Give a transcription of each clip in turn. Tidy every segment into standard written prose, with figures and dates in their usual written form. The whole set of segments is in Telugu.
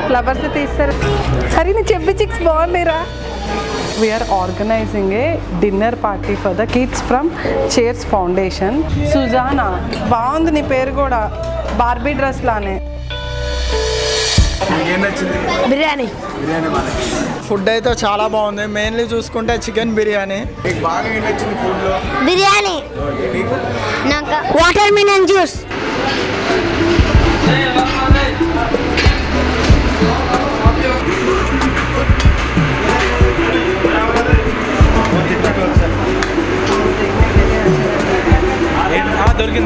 ఫ్లవర్స్ తీస్తారు. సరే నీ చెప్పి చిక్స్ బాగున్నాయిరా. We are organising a dinner party for the kids from Cheers Foundation. Sujana, బాగుంది నీ పేరు కూడా, బార్బీ డ్రెస్ లానే. బిర్యానీ ఫుడ్ అయితే చాలా బాగుంది. మెయిన్లీ చూసుకుంటే చికెన్ బిర్యానీ. బిర్యానీ నాకు వాటర్ మిలన్ జ్యూస్.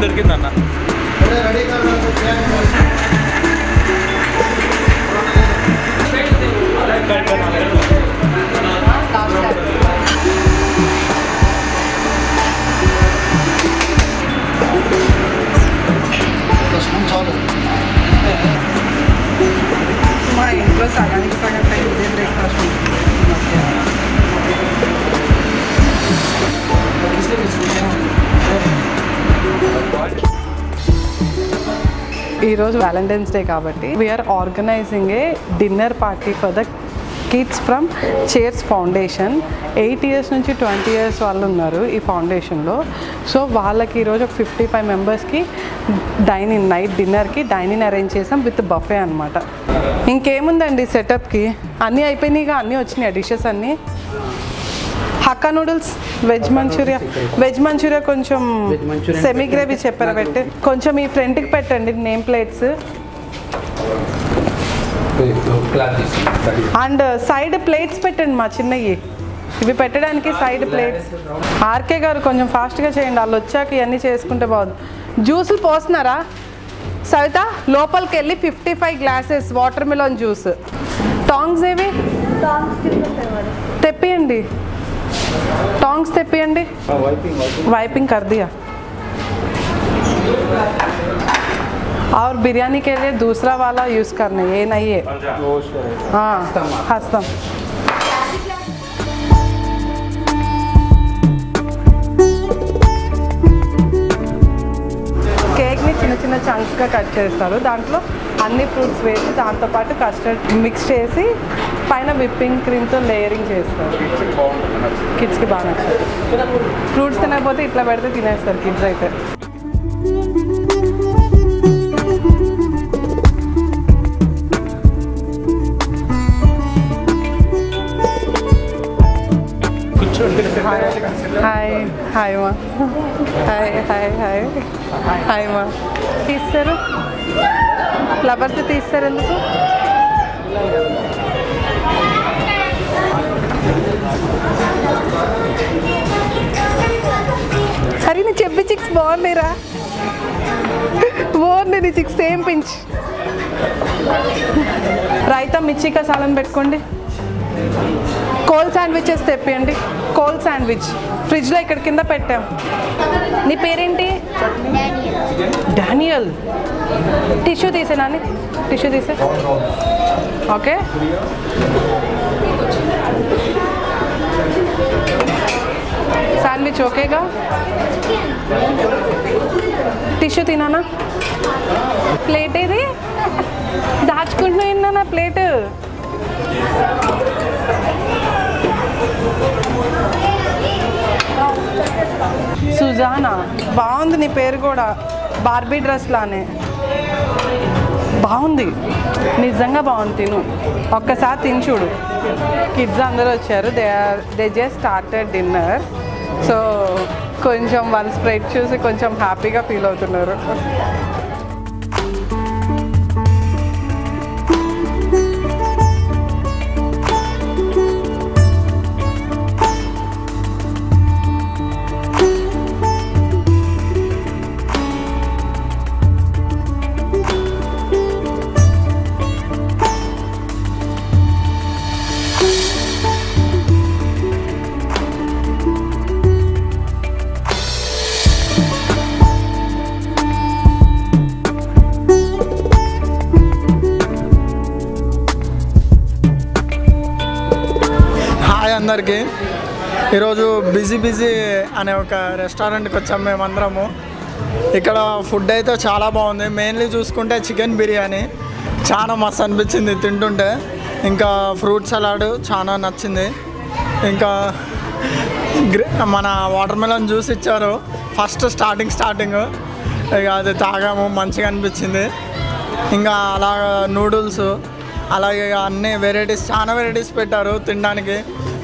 దొరికింది అన్న. మా ఇంట్లో సగానికి సగం టైం ఇదే బ్రేక్ఫాస్ట్ ఉంటుంది. ఈరోజు వ్యాలంటైన్స్ డే కాబట్టి we're organising a dinner party for the kids from Cheers Foundation. 8 years నుంచి 20 years వాళ్ళు ఉన్నారు ఈ ఫౌండేషన్లో. సో వాళ్ళకి ఈరోజు ఒక 55 మెంబర్స్కి నైట్ డిన్నర్కి డైనింగ్ అరేంజ్ చేసాం విత్ బఫే అనమాట. ఇంకేముందండి సెటప్కి, అన్నీ అయిపోయినాయిగా, అన్నీ వచ్చినాయి డిషెస్ అన్నీ. హక్కా నూడిల్స్, వెజ్ మంచూరియా కొంచెం సెమీ గ్రేవీ చెప్పారా పెట్టి, కొంచెం ఈ ఫ్రంట్కి పెట్టండి name plates. And side plates పెట్టండి మా చిన్నవి, ఇవి పెట్టడానికి సైడ్ ప్లేట్స్. ఆర్కే గారు కొంచెం ఫాస్ట్గా చేయండి, వాళ్ళు వచ్చాక ఇవన్నీ చేసుకుంటే బాగుంది. జ్యూసులు పోస్తున్నారా సవిత? లోపలికి వెళ్ళి 55 glasses water melon juice. Tongs ఏవి తెప్పియండి, టాంగ్స్ తెప్పియండి. वाइपिंग कर दिया. और बिरयानी के लिए दूसरा वाला यूज़ करना, ये नहीं है. हाँ हस्तम. కేక్ని చిన్న చిన్న చంక్స్గా కట్ చేస్తారు, దాంట్లో అన్ని ఫ్రూట్స్ వేసి దాంతోపాటు కస్టర్డ్ మిక్స్ చేసి పైన విప్పింగ్ క్రీమ్తో లేయరింగ్ చేస్తారు. కిడ్స్కి బాగా నచ్చారు. ఫ్రూట్స్ తినకపోతే ఇట్లా పెడితే తినేస్తారు కిడ్స్ అయితే. హాయ్ హాయ్ మా, హాయ్ హాయ్ హాయ్ హాయ్ మా. తీస్తారు ఫ్లవర్స్ తీస్తారు ఎందుకు? సరే నీ చెప్పి చిక్స్ బాగున్నాయిరా, బాగుంది నీ చిక్స్, సేమ్ పించ్. రైతా మిర్చి కసాలను పెట్టుకోండి. కోల్ శాండ్విచెస్ తెప్పియండి, కోల్ శాండ్విచ్ ఫ్రిడ్జ్లో ఇక్కడ కింద పెట్టాం. నీ పేరేంటి? డానియల్. టిష్యూ తీసే నాని, టిష్యూ తీసే. ఓకే శాండ్విచ్ ఓకేగా? టిష్యూ తినానా? ప్లేట్ ఏది దాచుకుంటున్నా నా ప్లేట్? సుజానా, బాగుంది నీ పేరు కూడా, బార్బీ డ్రెస్ లానే బాగుంది, నిజంగా బాగుంది. తిను ఒక్కసారి తిని చూడు. కిడ్స్ అందరూ వచ్చారు, they just started dinner. So కొంచెం వాళ్ళ స్ప్రెడ్ చూసి కొంచెం హ్యాపీగా ఫీల్ అవుతున్నారు. అందరికీ ఈరోజు బిజీ అనే ఒక రెస్టారెంట్కి వచ్చాం మేమందరము. ఇక్కడ ఫుడ్ అయితే చాలా బాగుంది. మెయిన్లీ చూసుకుంటే చికెన్ బిర్యానీ చాలా మస్తు అనిపించింది తింటుంటే. ఇంకా ఫ్రూట్ సలాడ్ చాలా నచ్చింది. ఇంకా మన వాటర్ మెలన్ జ్యూస్ ఇచ్చారు ఫస్ట్ స్టార్టింగ్ ఇక అది తాగాము, మంచిగా అనిపించింది. ఇంకా అలా నూడిల్స్, అలాగే అన్ని వెరైటీస్, చాలా వెరైటీస్ పెట్టారు తినడానికి.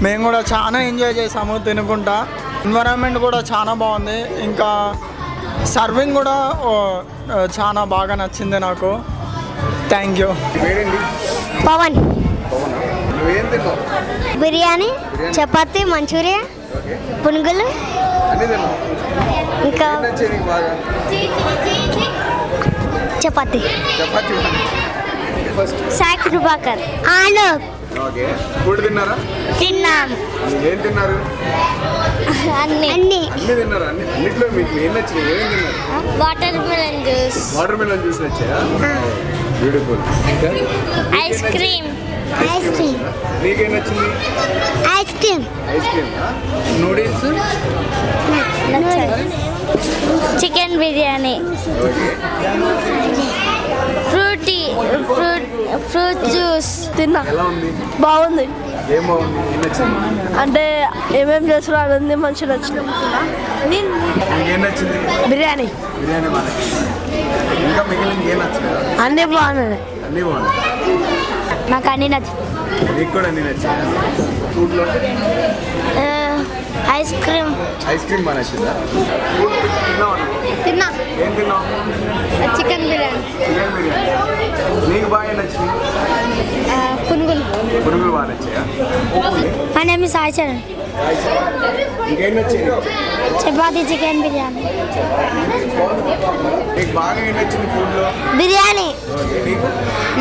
మేము కూడా చాలా ఎంజాయ్ చేసాము తినుకుంటా. ఎన్విరాన్మెంట్ కూడా చాలా బాగుంది. ఇంకా సర్వింగ్ కూడా చాలా బాగా నచ్చింది నాకు. Thank you. పవన్. బిర్యానీ, చపాతీ, మంచూరియా, పునుగులు, ఇంకా చపాతీ. సాయి కృపాకర్. ఆలోక్. తిన్నాం. ఏం తిన్నారు? అన్ని. తిన్నారా? అన్నిట్లో మీకు ఏం నచ్చింది? ఏమేమి తిన్నారు? వాటర్ మిలన్ జ్యూస్ నచ్చాయా? బ్యూటిఫుల్. Ice cream. నీకేం నచ్చింది? Ice cream. Noodles, chicken biryani, fruit juice తిన్నా. ఎలా ఉంది? బాగుంది. ఏం బాగుంది? ఏం నచ్చింది? అంటే ఏమేమి చేస్తున్నారు అనేది మంచిగా నచ్చింది. ఏం నచ్చింది? బిర్యానీ బాగా నచ్చింది. ఇంకా మిగిలిన ఏం నచ్చింది? అన్నీ బాగున్నాయి. అన్నీ బాగున్నాయి. నాకు అన్నీ నచ్చింది. నీకు కూడా అన్నీ నచ్చాయా? ఫుడ్లో ఐస్ క్రీమ్ బాగా నచ్చిందా? ఫుడ్ తిన్నా. ఏం తిన్నావు? చికెన్ బిర్యానీ, నీకు బాగా నచ్చింది? పునుగులు బాగా నచ్చాయా? మా నేమ్ ఇస్ సాయి చరణ్. ఇంకేం నచ్చింది? చపాతీ, చికెన్ బిర్యానీ. నీకు బాగా ఏం నచ్చింది ఫుడ్లో? బిర్యానీ. నీకు?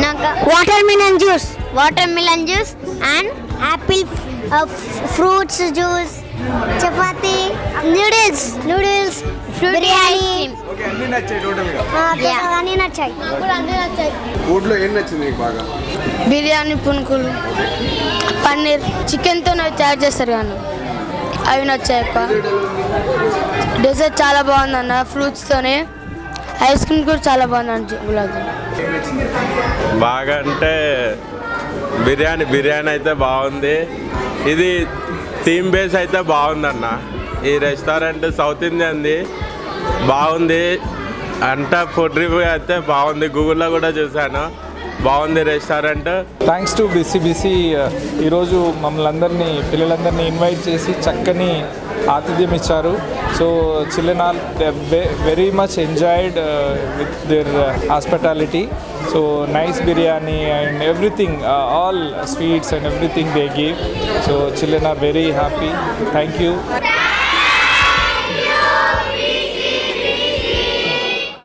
నాకు water melon juice and Apple fruits juice, chapati, noodles, biryani. Okay, అన్నీ నచ్చాయి టోటల్గా? అన్నీ నచ్చాయి. ఫుడ్లో ఏం నచ్చింది నీకు బాగా? బిర్యానీ, పునుకులు, పన్నీర్, చికెన్తో తయారు చేస్తారు కానీ అవి నచ్చాయి ఎక్కువ. డెజర్ట్ చాలా బాగుందన్న, ఫ్రూట్స్తోనే. ఐస్ క్రీమ్ కూడా చాలా బాగుంది. గులాబ్ జామ్ బాగా అంటే బిర్యానీ అయితే బాగుంది. ఇది థీమ్ బేస్ అయితే బాగుందన్న. ఈ రెస్టారెంట్ సౌత్ ఇండియన్ది బాగుంది. అంటే ఫుడ్ రివ్యూ అయితే బాగుంది. గూగుల్లో కూడా చూశాను, బాగుంది రెస్టారెంట్. థ్యాంక్స్ టు బిసిబిసి ఈరోజు మమ్మల్ని అందరినీ, పిల్లలందరినీ ఇన్వైట్ చేసి చక్కని ఆతిథ్యం ఇచ్చారు. So children are very much enjoyed with their hospitality. So nice biryani and everything, all sweets and everything they give. So children are very happy. Thank you.